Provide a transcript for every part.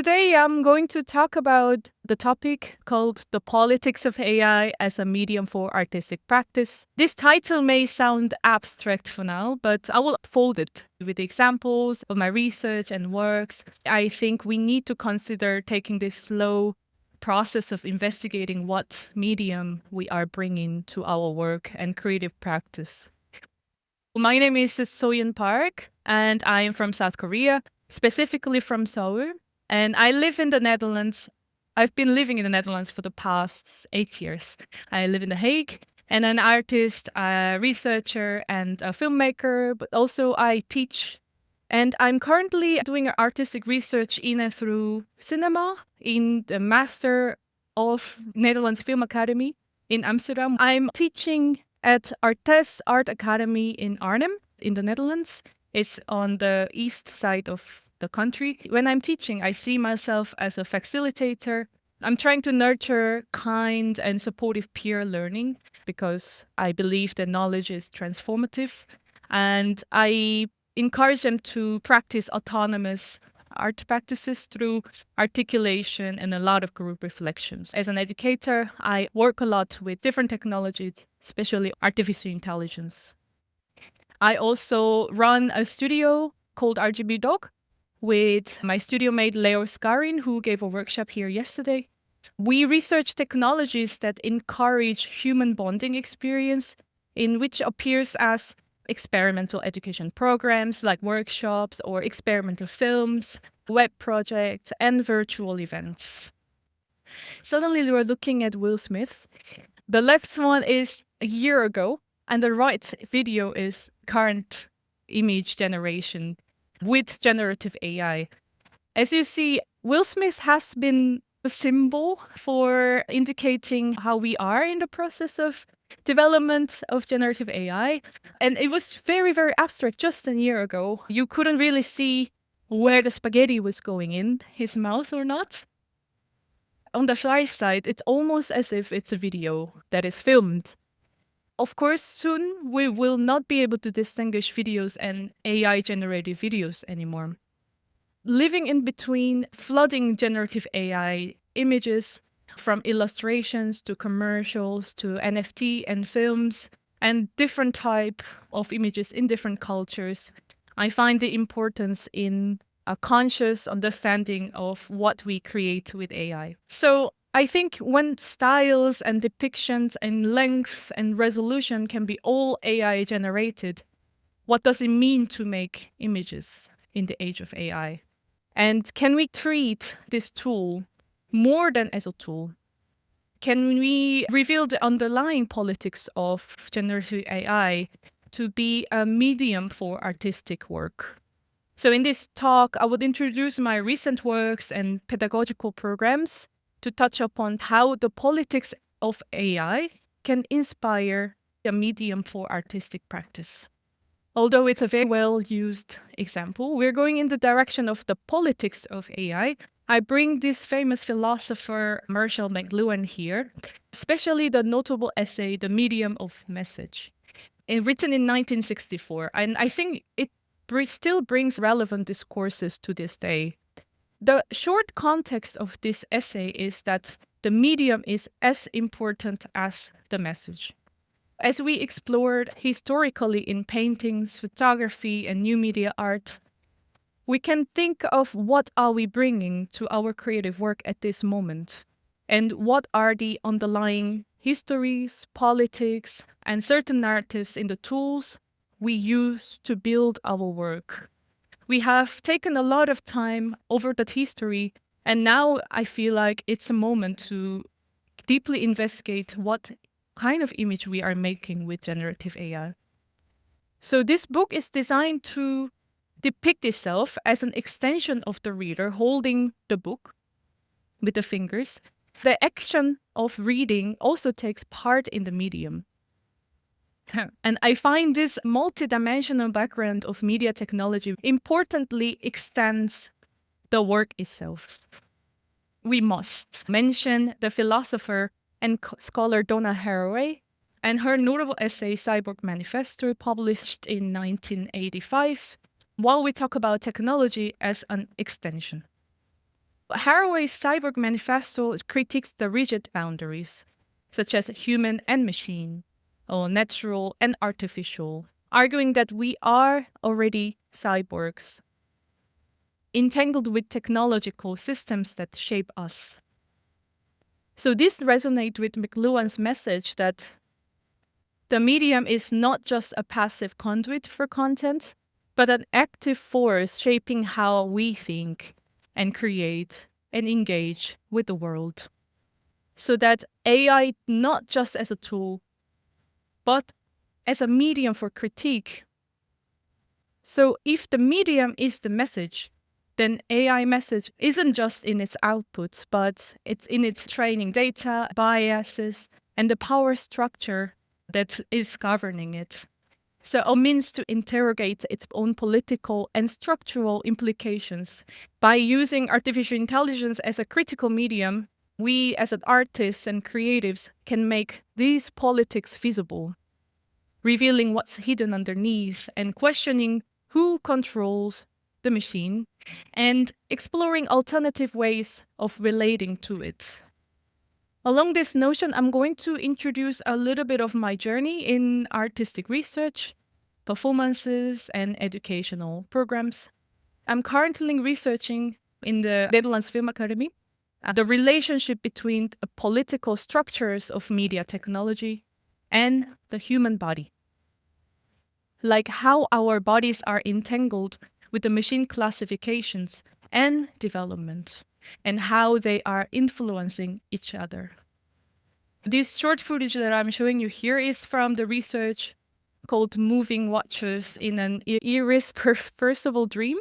today I'm going to talk about the topic called The Politics of AI as a Medium for Artistic Practice. This title may sound abstract for now, but I will unfold it with examples of my research and works. I think we need to consider taking this slow process of investigating what medium we are bringing to our work and creative practice. My name is Soyun Park, and I am from South Korea, specifically from Seoul. And I live in the Netherlands. I've been living in the Netherlands for the past 8 years. I live in The Hague, and I'm an artist, a researcher, and a filmmaker, but also I teach. And I'm currently doing artistic research in and through cinema in the Master of Netherlands Film Academy in Amsterdam. I'm teaching at Artes Art Academy in Arnhem in the Netherlands. It's on the east side of the country. When I'm teaching, I see myself as a facilitator. I'm trying to nurture kind and supportive peer learning because I believe that knowledge is transformative. And I encourage them to practice autonomous art practices through articulation and a lot of group reflections. As an educator, I work a lot with different technologies, especially artificial intelligence. I also run a studio called RGB Dog with my studio mate Leo Skarin, who gave a workshop here yesterday. We research technologies that encourage human bonding experience, in which appears as experimental education programs like workshops or experimental films, web projects, and virtual events. Suddenly we're looking at Will Smith. The left one is a year ago, and the right video is current image generation with generative AI. As you see, Will Smith has been a symbol for indicating how we are in the process of development of generative AI. And it was very, very abstract just a year ago. You couldn't really see where the spaghetti was going in his mouth or not. On the far side, it's almost as if it's a video that is filmed. Of course, soon we will not be able to distinguish videos and AI-generated videos anymore. Living in between, flooding generative AI images, from illustrations to commercials to NFT and films, and different type of images in different cultures, I find the importance in a conscious understanding of what we create with AI. So I think when styles and depictions and length and resolution can be all AI generated, what does it mean to make images in the age of AI? And can we treat this tool more than as a tool? Can we reveal the underlying politics of generative AI to be a medium for artistic work? So in this talk, I would introduce my recent works and pedagogical programs to touch upon how the politics of AI can inspire a medium for artistic practice. Although it's a very well-used example, we're going in the direction of the politics of AI. I bring this famous philosopher Marshall McLuhan here, especially the notable essay, The Medium of Message, written in 1964. And I think it still brings relevant discourses to this day. The short context of this essay is that the medium is as important as the message. As we explored historically in paintings, photography, and new media art, we can think of what are we bringing to our creative work at this moment, and what are the underlying histories, politics, and certain narratives in the tools we use to build our work. We have taken a lot of time over that history, and now I feel like it's a moment to deeply investigate what kind of image we are making with generative AI. So this book is designed to depict itself as an extension of the reader holding the book with the fingers. The action of reading also takes part in the medium. And I find this multidimensional background of media technology importantly extends the work itself. We must mention the philosopher and scholar Donna Haraway and her notable essay Cyborg Manifesto, published in 1985, while we talk about technology as an extension. Haraway's Cyborg Manifesto critiques the rigid boundaries, such as human and machine, or natural and artificial, arguing that we are already cyborgs, entangled with technological systems that shape us. So this resonates with McLuhan's message that the medium is not just a passive conduit for content, but an active force shaping how we think and create and engage with the world. So that AI, not just as a tool, but as a medium for critique. So if the medium is the message, then AI message isn't just in its outputs, but it's in its training data, biases, and the power structure that is governing it. So a means to interrogate its own political and structural implications. By using artificial intelligence as a critical medium, we as artists and creatives can make these politics visible, revealing what's hidden underneath and questioning who controls the machine and exploring alternative ways of relating to it. Along this notion, I'm going to introduce a little bit of my journey in artistic research, performances, and educational programs. I'm currently researching in the Netherlands Film Academy the relationship between the political structures of media technology and the human body. Like how our bodies are entangled with the machine classifications and development, and how they are influencing each other. This short footage that I'm showing you here is from the research called Moving Watchers in an Irreversible Dream,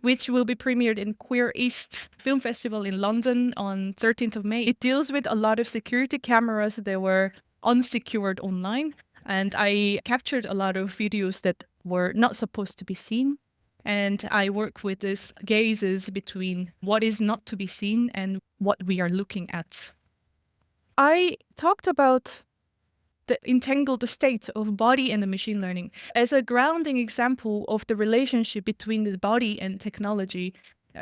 which will be premiered in Queer East Film Festival in London on 13th of May. It deals with a lot of security cameras that were unsecured online, and I captured a lot of videos that were not supposed to be seen. And I work with these gazes between what is not to be seen and what we are looking at. I talked about the entangled state of body and the machine learning as a grounding example of the relationship between the body and technology.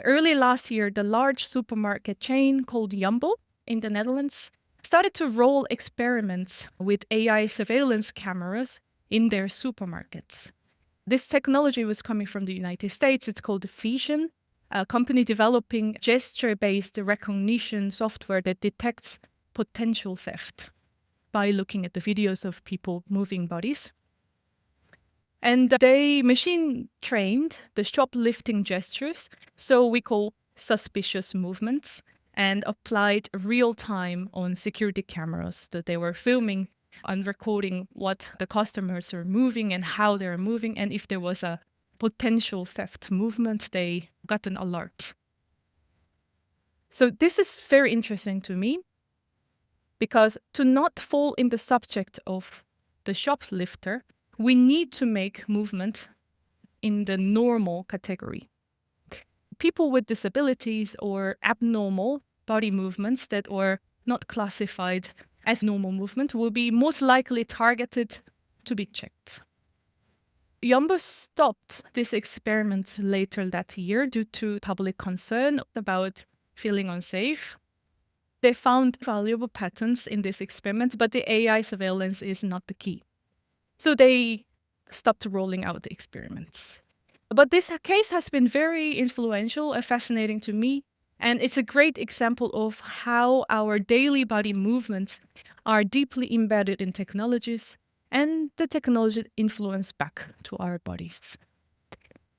Early last year, the large supermarket chain called Jumbo in the Netherlands started to roll experiments with AI surveillance cameras in their supermarkets. This technology was coming from the United States. It's called Vision, a company developing gesture-based recognition software that detects potential theft by looking at the videos of people moving bodies. And they machine trained the shoplifting gestures, so we call suspicious movements, and applied real time on security cameras that they were filming and recording what the customers are moving and how they're moving. And if there was a potential theft movement, they got an alert. So this is very interesting to me, because to not fall in the subject of the shoplifter, we need to make movement in the normal category. People with disabilities or abnormal body movements that are not classified as normal movement will be most likely targeted to be checked. Jumbo stopped this experiment later that year due to public concern about feeling unsafe. They found valuable patterns in this experiment, but the AI surveillance is not the key. So they stopped rolling out the experiments. But this case has been very influential and fascinating to me. And it's a great example of how our daily body movements are deeply embedded in technologies and the technology influence back to our bodies.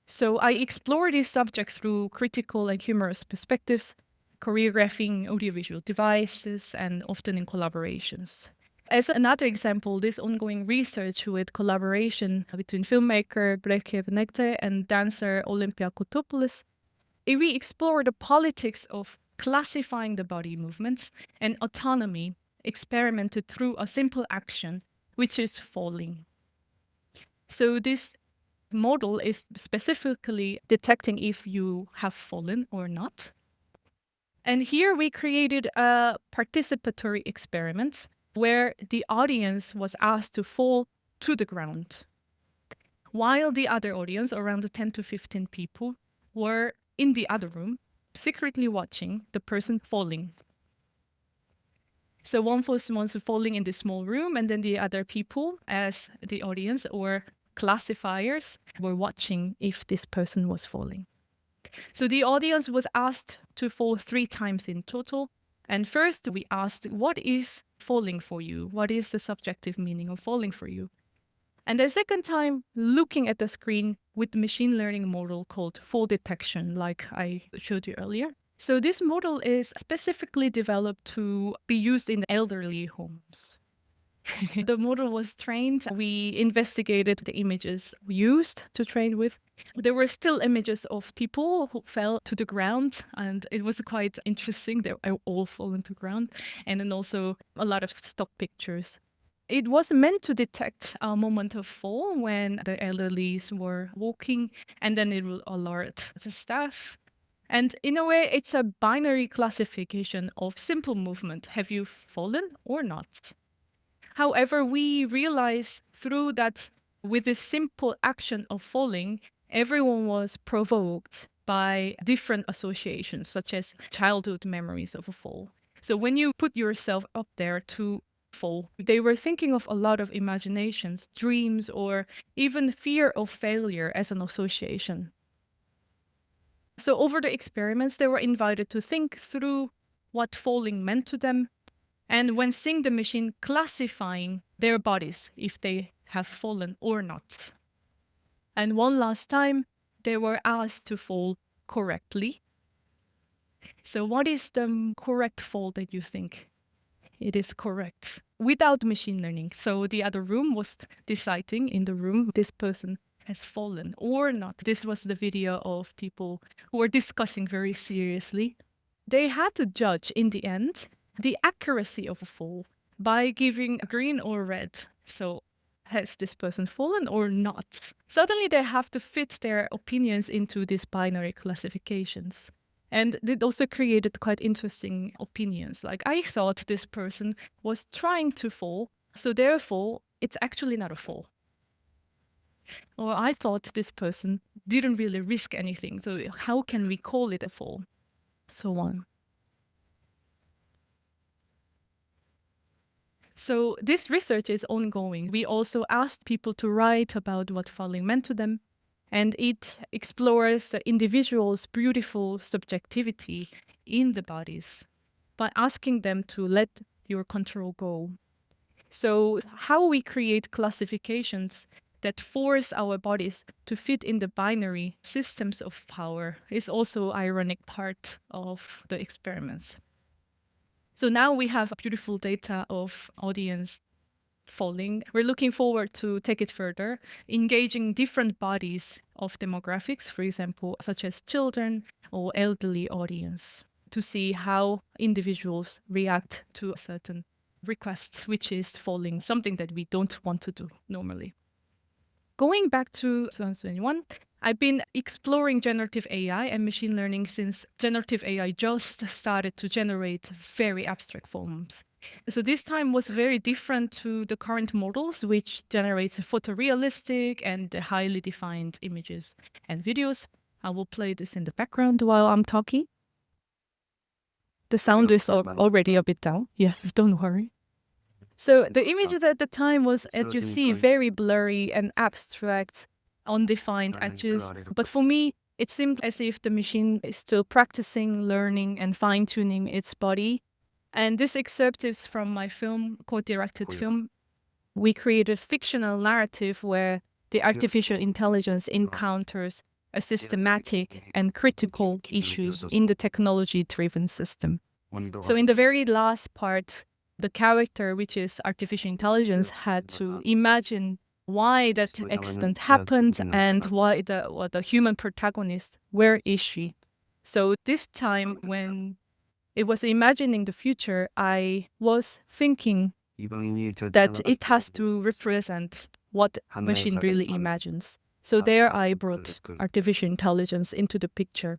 So I explore this subject through critical and humorous perspectives, choreographing audiovisual devices, and often in collaborations. As another example, this ongoing research with collaboration between filmmaker Breke Venegte and dancer Olympia Kotopoulos, we explore the politics of classifying the body movements and autonomy experimented through a simple action, which is falling. So this model is specifically detecting if you have fallen or not. And here we created a participatory experiment where the audience was asked to fall to the ground, while the other audience, around 10 to 15 people, were in the other room, secretly watching the person falling. So one person was falling in this small room, and then the other people, as the audience or classifiers, were watching if this person was falling. So the audience was asked to fall 3 times in total. And first we asked, what is falling for you? What is the subjective meaning of falling for you? And the second time, looking at the screen with the machine learning model called fall detection, like I showed you earlier. So this model is specifically developed to be used in elderly homes. The model was trained. We investigated the images used to train with. There were still images of people who fell to the ground, and it was quite interesting. They were all fallen to the ground, and then also a lot of stock pictures. It was meant to detect a moment of fall when the elderlies were walking, and then it will alert the staff. And in a way, it's a binary classification of simple movement. Have you fallen or not? However, we realize through that with this simple action of falling, everyone was provoked by different associations, such as childhood memories of a fall. So when you put yourself up there to fall, they were thinking of a lot of imaginations, dreams, or even fear of failure as an association. So over the experiments, they were invited to think through what falling meant to them, and when seeing the machine classifying their bodies, if they have fallen or not. And one last time, they were asked to fall correctly. So what is the correct fall that you think? It is correct without machine learning. So the other room was deciding in the room, this person has fallen or not. This was the video of people who were discussing very seriously. They had to judge in the end the accuracy of a fall by giving a green or red. So has this person fallen or not? Suddenly they have to fit their opinions into these binary classifications. And it also created quite interesting opinions. Like, I thought this person was trying to fall, so therefore it's actually not a fall. Or I thought this person didn't really risk anything, so how can we call it a fall? So on. So this research is ongoing. We also asked people to write about what falling meant to them, and it explores the individual's beautiful subjectivity in the bodies by asking them to let your control go. So how we create classifications that force our bodies to fit in the binary systems of power is also an ironic part of the experiments. So now we have beautiful data of audience falling. We're looking forward to take it further, engaging different bodies of demographics, for example, such as children or elderly audience, to see how individuals react to certain requests, which is falling, something that we don't want to do normally. Going back to 2021, I've been exploring generative AI and machine learning since generative AI just started to generate very abstract forms. So this time was very different to the current models, which generates photorealistic and highly defined images and videos. I will play this in the background while I'm talking. The sound is already a bit down. Yeah, don't worry. So the images at the time was, as you see, very blurry and abstract, undefined edges. But for me, it seemed as if the machine is still practicing, learning, and fine-tuning its body. And this excerpt is from my film, co-directed film. We created a fictional narrative where the artificial intelligence encounters a systematic and critical issues in the technology-driven system. So in the very last part, the character, which is artificial intelligence, had to imagine why that accident happened and why the human protagonist, where is she? So this time when it was imagining the future, I was thinking that it has to represent what machine really imagines. So there I brought artificial intelligence into the picture.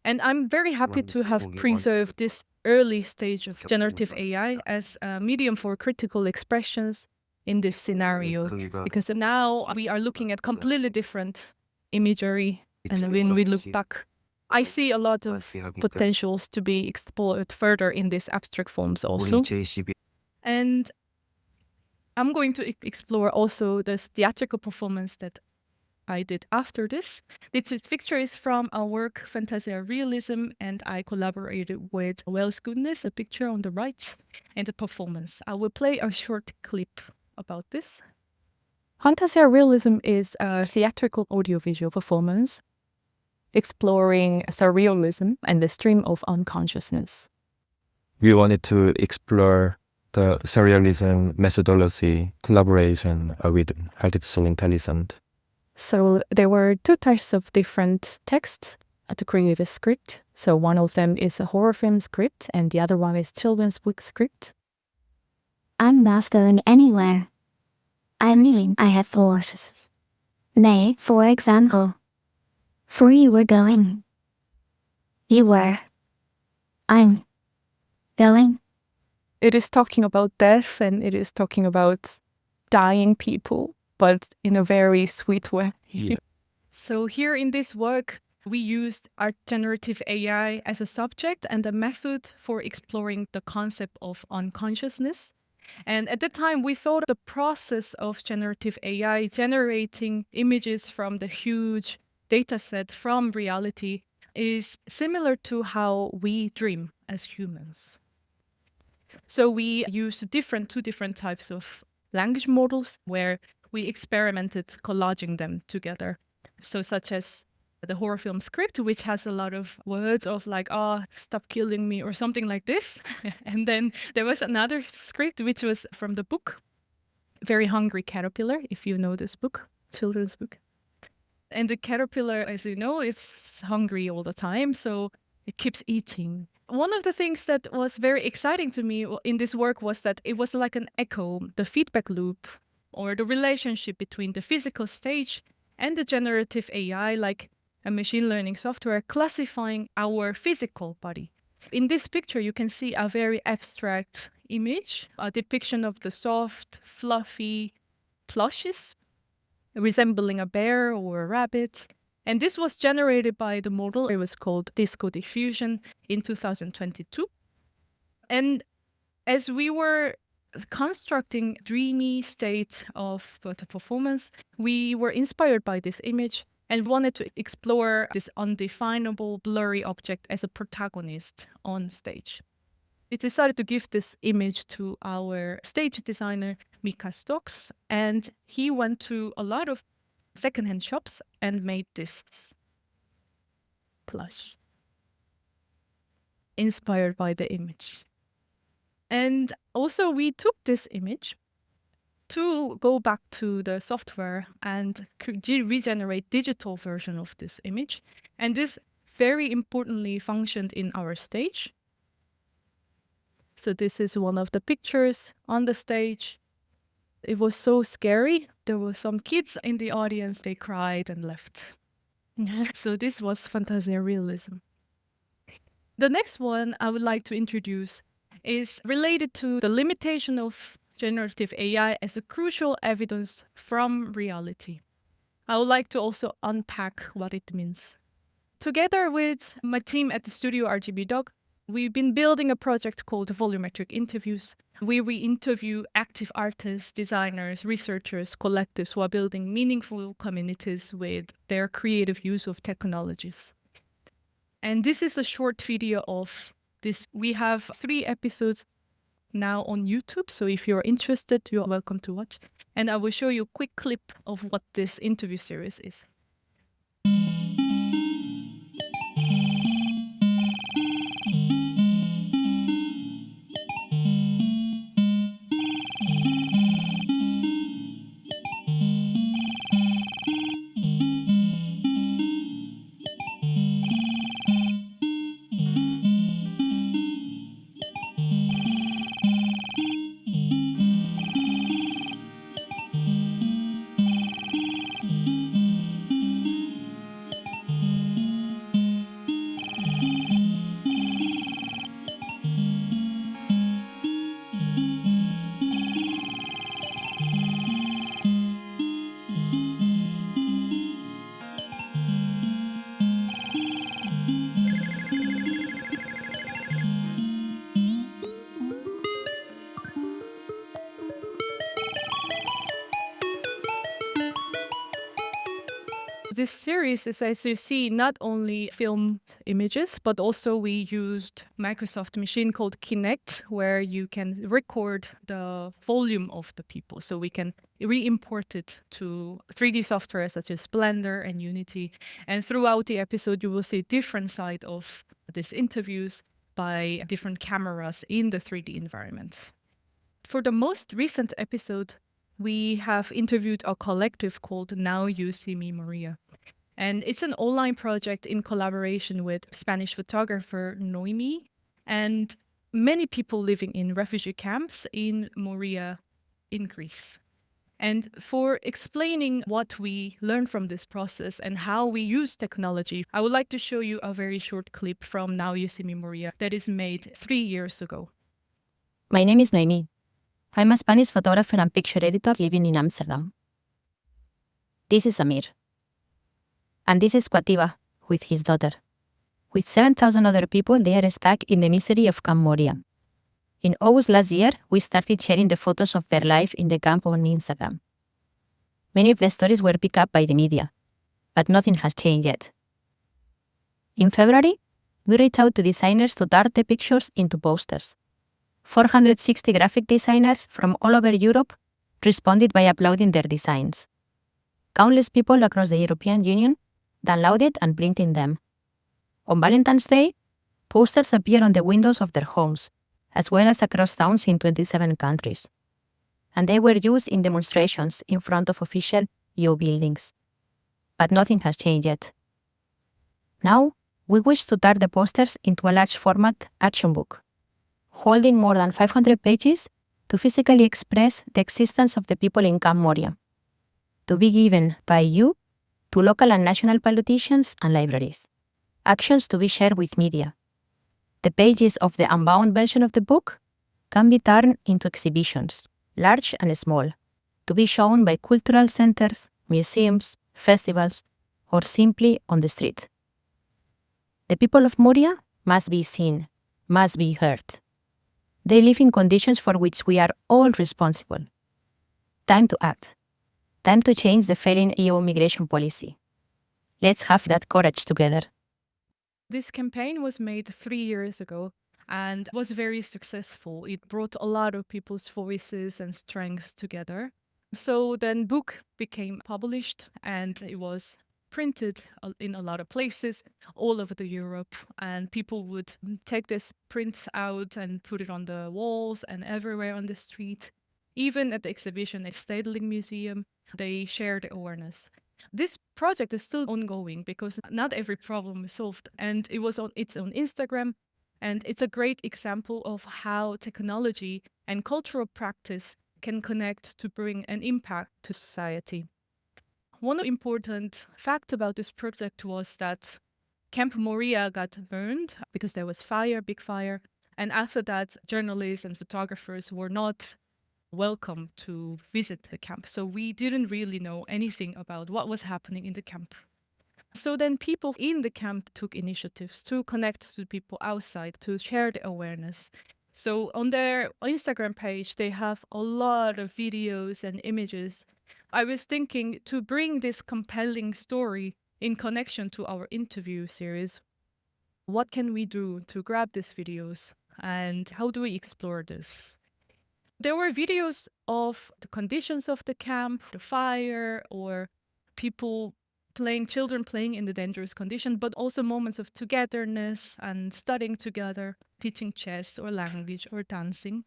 And I'm very happy to have preserved this early stage of generative AI as a medium for critical expressions in this scenario, because now we are looking at completely different imagery. And when we look back I see a lot of potentials to be explored further in these abstract forms also. And I'm going to explore also this theatrical performance that I did after this. This picture is from our work Fantasia Realism, and I collaborated with Wells Goodness, a picture on the right, and a performance. I will play a short clip about this. Fantasia Realism is a theatrical audiovisual performance exploring surrealism and the stream of unconsciousness. We wanted to explore the surrealism methodology collaboration with artificial intelligence. So there were two types of different texts to create a script. So one of them is a horror film script and the other one is children's book script. I'm not going anywhere. I mean, I have forces. Nay, for example, for you were going. You were. I'm going. It is talking about death and it is talking about dying people, but in a very sweet way. Yeah. So here in this work, we used art generative AI as a subject and a method for exploring the concept of unconsciousness. And at the time, we thought the process of generative AI generating images from the huge dataset from reality is similar to how we dream as humans. So we used two different types of language models where we experimented collaging them together. So such as the horror film script, which has a lot of words of like, oh, stop killing me or something like this. And then there was another script, which was from the book, Very Hungry Caterpillar, if you know this book, children's book. And the caterpillar, as you know, it's hungry all the time, so it keeps eating. One of the things that was very exciting to me in this work was that it was like an echo, the feedback loop, or the relationship between the physical stage and the generative AI, like a machine learning software classifying our physical body. In this picture, you can see a very abstract image, a depiction of the soft, fluffy plushes resembling a bear or a rabbit. And this was generated by the model. It was called Disco Diffusion in 2022. And as we were constructing dreamy state of the performance, we were inspired by this image and wanted to explore this undefinable, blurry object as a protagonist on stage. We decided to give this image to our stage designer, Mika Stocks, and he went to a lot of secondhand shops and made this plush, inspired by the image. And also we took this image to go back to the software and regenerate digital version of this image. And this very importantly functioned in our stage. So this is one of the pictures on the stage. It was so scary. There were some kids in the audience. They cried and left. So this was Fantasia Realism. The next one I would like to introduce is related to the limitation of generative AI as a crucial evidence from reality. I would like to also unpack what it means. Together with my team at the studio RGB Dog, we've been building a project called Volumetric Interviews, where we interview active artists, designers, researchers, collectives who are building meaningful communities with their creative use of technologies. And this is a short video of this. We have 3 episodes now on YouTube, so if you're interested, you're welcome to watch. And I will show you a quick clip of what this interview series is. this series is, as you see, not only filmed images, but also we used Microsoft machine called Kinect, where you can record the volume of the people. So we can re-import it to 3D software such as Blender and Unity. And throughout the episode, you will see different side of these interviews by different cameras in the 3D environment. For the most recent episode, we have interviewed a collective called Now You See Me Moria. And it's an online project in collaboration with Spanish photographer Noemi and many people living in refugee camps in Moria in Greece. And for explaining what we learned from this process and how we use technology, I would like to show you a very short clip from Now You See Me Moria that is made 3 years ago. My name is Noemi. I'm a Spanish photographer and picture editor living in Amsterdam. This is Amir. And this is Quativa, with his daughter. With 7,000 other people, they are stuck in the misery of Camp Moria. In August last year, we started sharing the photos of their life in the camp on Instagram. Many of the stories were picked up by the media, but nothing has changed yet. In February, we reached out to designers to turn the pictures into posters. 460 graphic designers from all over Europe responded by uploading their designs. Countless people across the European Union downloaded and printed them. On Valentine's Day, posters appeared on the windows of their homes, as well as across towns in 27 countries. And they were used in demonstrations in front of official EU buildings. But nothing has changed yet. Now, we wish to turn the posters into a large format action book, holding more than 500 pages to physically express the existence of the people in Camp Moria, to be given by you to local and national politicians and libraries, actions to be shared with media. The pages of the unbound version of the book can be turned into exhibitions, large and small, to be shown by cultural centers, museums, festivals, or simply on the street. The people of Moria must be seen, must be heard. They live in conditions for which we are all responsible. Time to act. Time to change the failing EU migration policy. Let's have that courage together. This campaign was made 3 years ago and was very successful. It brought a lot of people's voices and strengths together. So then book became published and it was printed in a lot of places all over the Europe, and people would take this prints out and put it on the walls and everywhere on the street. Even at the exhibition at Stedelijk Museum, they shared awareness. This project is still ongoing because not every problem is solved, and it's on Instagram, and it's a great example of how technology and cultural practice can connect to bring an impact to society. One important fact about this project was that Camp Moria got burned because there was big fire, and after that, journalists and photographers were not welcome to visit the camp. So we didn't really know anything about what was happening in the camp. So then people in the camp took initiatives to connect to people outside, to share the awareness. So on their Instagram page, they have a lot of videos and images. I was thinking to bring this compelling story in connection to our interview series. What can we do to grab these videos, and how do we explore this? There were videos of the conditions of the camp, the fire, or children playing in the dangerous condition, but also moments of togetherness and studying together, teaching chess or language or dancing.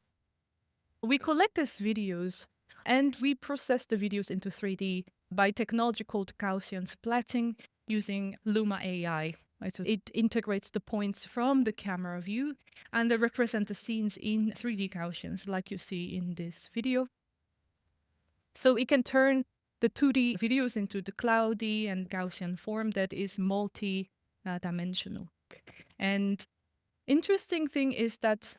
We collect these videos and we process the videos into 3D by technology called Gaussian splatting using Luma AI. Right, so it integrates the points from the camera view and they represent the scenes in 3D Gaussians, like you see in this video. So it can turn the 2D videos into the cloudy and Gaussian form that is multi-dimensional. And interesting thing is that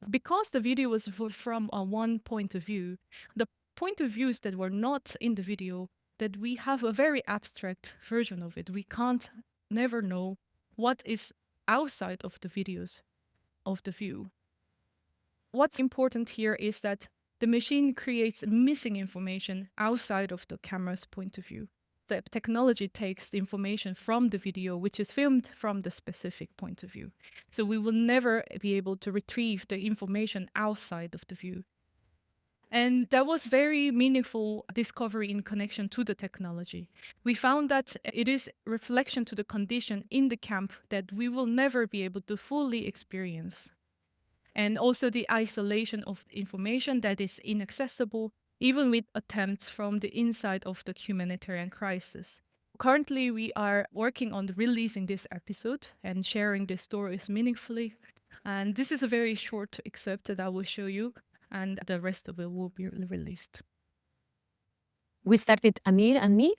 because the video was from one point of view, the point of views that were not in the video, that we have a very abstract version of it. We can't never know what is outside of the videos of the view. What's important here is that the machine creates missing information outside of the camera's point of view. the technology takes the information from the video, which is filmed from the specific point of view. So we will never be able to retrieve the information outside of the view. And that was very meaningful discovery in connection to the technology. We found that it is reflection to the condition in the camp that we will never be able to fully experience. And also the isolation of information that is inaccessible, even with attempts from the inside of the humanitarian crisis. Currently, we are working on releasing this episode and sharing the stories meaningfully. And this is a very short excerpt that I will show you, and the rest of it will be released. We started Amir and me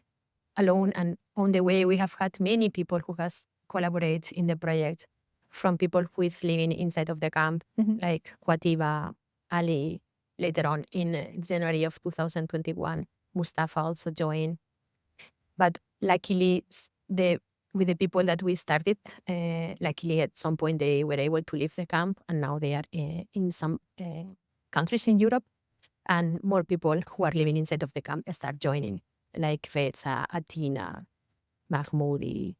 alone, and on the way we have had many people who has collaborated in the project, from people who is living inside of the camp, like Quativa, Ali. Later on in January of 2021, Mustafa also joined. But luckily, with the people that we started, luckily at some point they were able to leave the camp, and now they are in some countries in Europe, and more people who are living inside of the camp start joining, like Reza, Atina, Mahmoudi.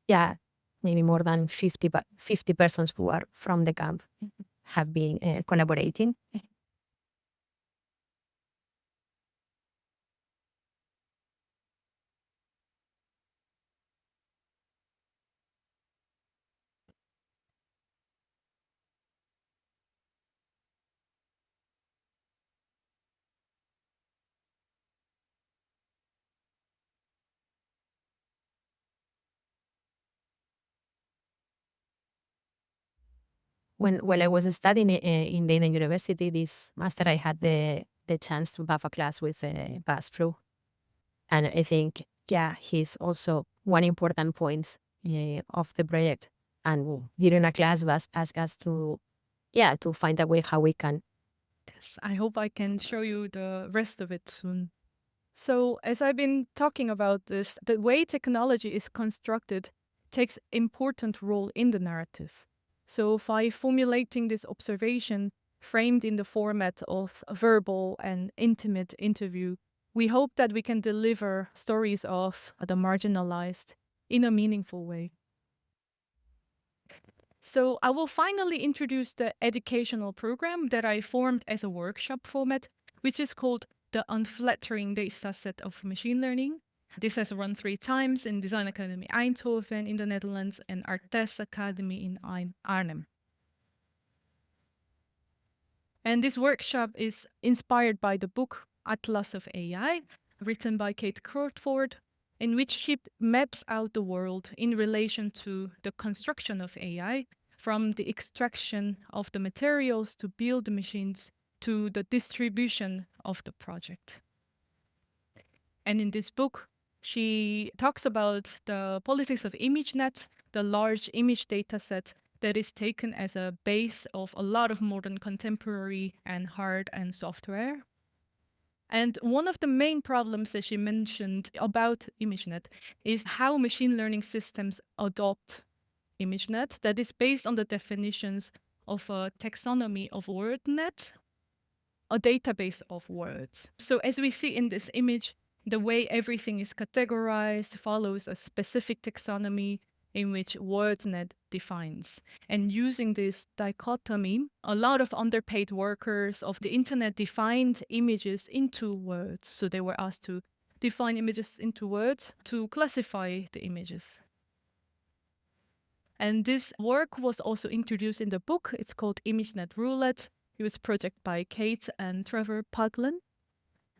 Yeah, maybe more than 50 persons who are from the camp have been collaborating. When I was studying in Leiden University, this master, I had the chance to have a class with Bas Pro. And I think, yeah, he's also one important point of the project. And during a class, Bas asked us to find a way how we can. Yes, I hope I can show you the rest of it soon. So as I've been talking about this, the way technology is constructed takes important role in the narrative. So by formulating this observation framed in the format of a verbal and intimate interview, we hope that we can deliver stories of the marginalized in a meaningful way. So I will finally introduce the educational program that I formed as a workshop format, which is called the Unflattering Dataset of Machine Learning. This has run 3 times in Design Academy Eindhoven in the Netherlands and Artes Academy in Arnhem. And this workshop is inspired by the book Atlas of AI, written by Kate Crawford, in which she maps out the world in relation to the construction of AI, from the extraction of the materials to build the machines to the distribution of the project. And in this book, she talks about the politics of ImageNet, the large image dataset that is taken as a base of a lot of modern contemporary and hard and software. And one of the main problems that she mentioned about ImageNet is how machine learning systems adopt ImageNet that is based on the definitions of a taxonomy of WordNet, a database of words. So as we see in this image, the way everything is categorized follows a specific taxonomy in which WordNet defines. And using this dichotomy, a lot of underpaid workers of the internet defined images into words. So they were asked to define images into words to classify the images. And this work was also introduced in the book. It's called ImageNet Roulette. It was a project by Kate and Trevor Paglen.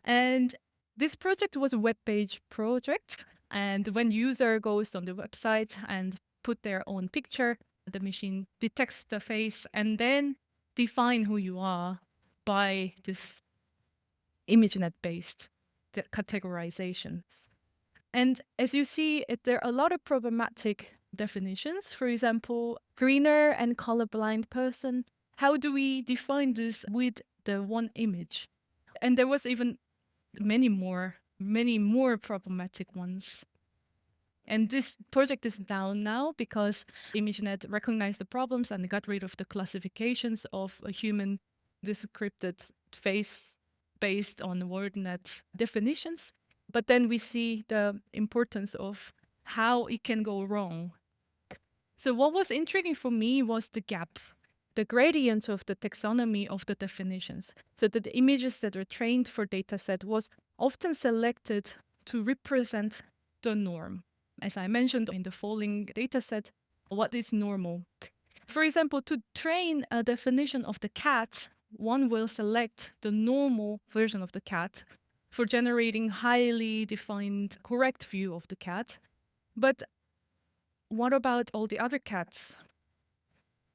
And this project was a web page project. And when user goes on the website and put their own picture, the machine detects the face and then define who you are by this ImageNet-based categorizations. And as you see, there are a lot of problematic definitions. For example, greener and colorblind person. How do we define this with the one image? And there was even many more problematic ones. And this project is down now because ImageNet recognized the problems and got rid of the classifications of a human descripted face based on WordNet definitions. But then we see the importance of how it can go wrong. So what was intriguing for me was the gap, the gradient of the taxonomy of the definitions. So that the images that were trained for dataset was often selected to represent the norm. As I mentioned in the following dataset, what is normal? For example, to train a definition of the cat, one will select the normal version of the cat for generating highly defined correct view of the cat. But what about all the other cats?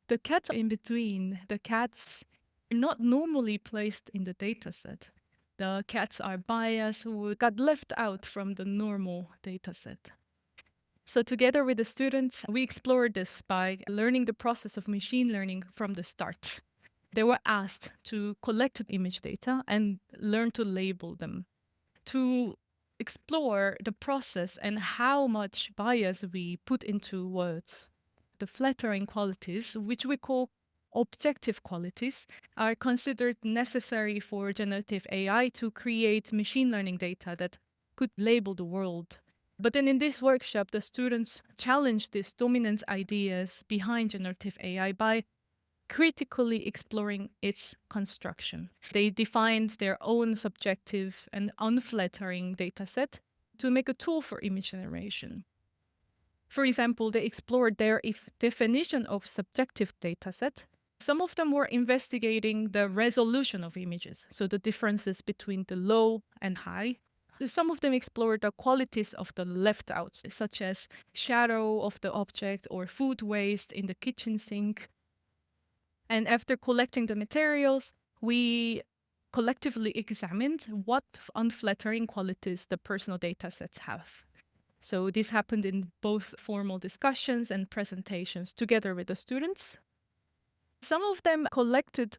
The cats in between, the cats are not normally placed in the dataset. The cats are biased who got left out from the normal dataset. So together with the students, we explored this by learning the process of machine learning from the start. They were asked to collect image data and learn to label them, to explore the process and how much bias we put into words. The flattering qualities, which we call objective qualities, are considered necessary for generative AI to create machine learning data that could label the world. But then in this workshop, the students challenged these dominant ideas behind generative AI by critically exploring its construction. They defined their own subjective and unflattering dataset to make a tool for image generation. For example, they explored their definition of subjective dataset. Some of them were investigating the resolution of images, so the differences between the low and high. Some of them explored the qualities of the left outs, such as shadow of the object or food waste in the kitchen sink. And after collecting the materials, we collectively examined what unflattering qualities the personal data sets have. So this happened in both formal discussions and presentations together with the students. Some of them collected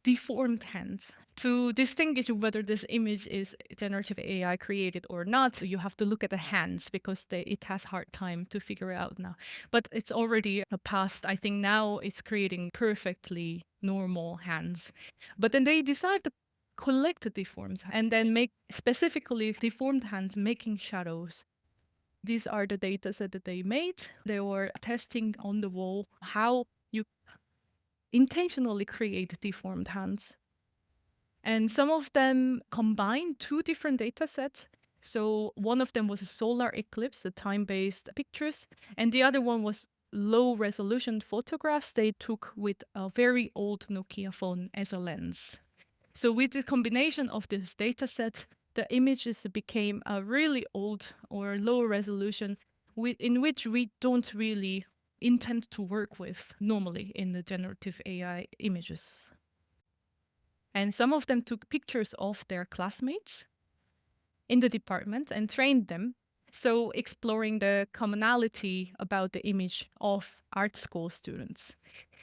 deformed hands. To distinguish whether this image is generative AI created or not, you have to look at the hands because it has hard time to figure out now. But it's already past. I think now it's creating perfectly normal hands. But then they decided to collect the deformed and then make specifically deformed hands making shadows. These are the data set that they made. They were testing on the wall how you intentionally create deformed hands. And some of them combined two different data sets. So one of them was a solar eclipse, a time-based pictures, and the other one was low-resolution photographs they took with a very old Nokia phone as a lens. So with the combination of this data set, the images became a really old or low resolution in which we don't really intend to work with normally in the generative AI images. And some of them took pictures of their classmates in the department and trained them. So exploring the commonality about the image of art school students.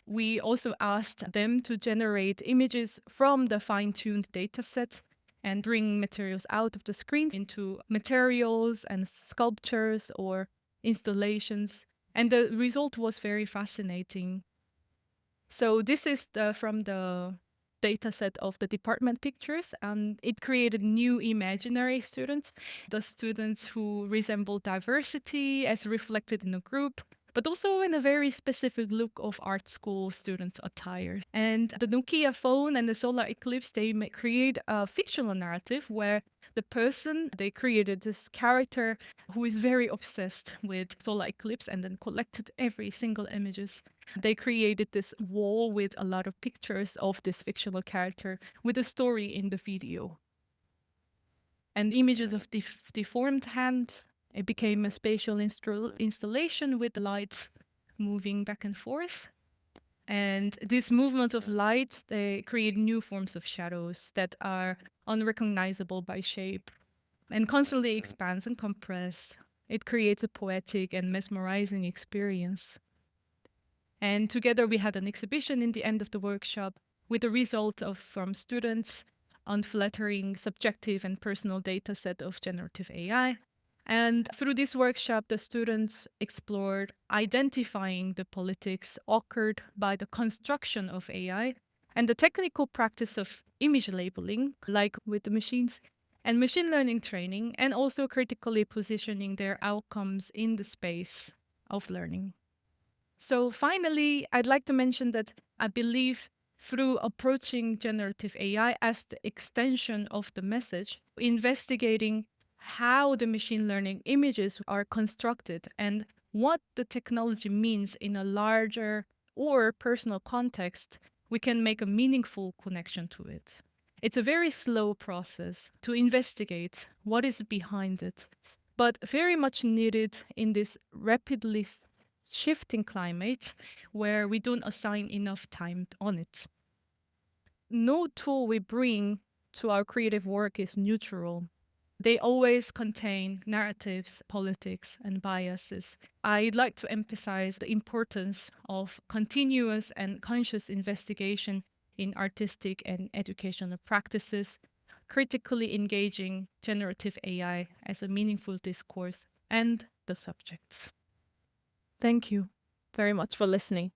We also asked them to generate images from the fine-tuned dataset and bring materials out of the screen into materials and sculptures or installations. And the result was very fascinating. So this is from the dataset of the department pictures, and it created new imaginary students, the students who resemble diversity as reflected in a group, but also in a very specific look of art school students' attire. And the Nokia phone and the solar eclipse, they create a fictional narrative where they created this character who is very obsessed with solar eclipse and then collected every single images. They created this wall with a lot of pictures of this fictional character with a story in the video. And images of deformed hand. It became a spatial installation with the lights moving back and forth. And this movement of light, they create new forms of shadows that are unrecognizable by shape and constantly expands and compress. It creates a poetic and mesmerizing experience. And together we had an exhibition in the end of the workshop with the result from students unflattering subjective and personal data set of generative AI. And through this workshop, the students explored identifying the politics occurred by the construction of AI and the technical practice of image labeling, like with the machines, and machine learning training, and also critically positioning their outcomes in the space of learning. So finally, I'd like to mention that I believe through approaching generative AI as the extension of the message, investigating how the machine learning images are constructed and what the technology means in a larger or personal context, we can make a meaningful connection to it. It's a very slow process to investigate what is behind it, but very much needed in this rapidly shifting climate where we don't assign enough time on it. No tool we bring to our creative work is neutral. They always contain narratives, politics, and biases. I'd like to emphasize the importance of continuous and conscious investigation in artistic and educational practices, critically engaging generative AI as a meaningful discourse and the subjects. Thank you very much for listening.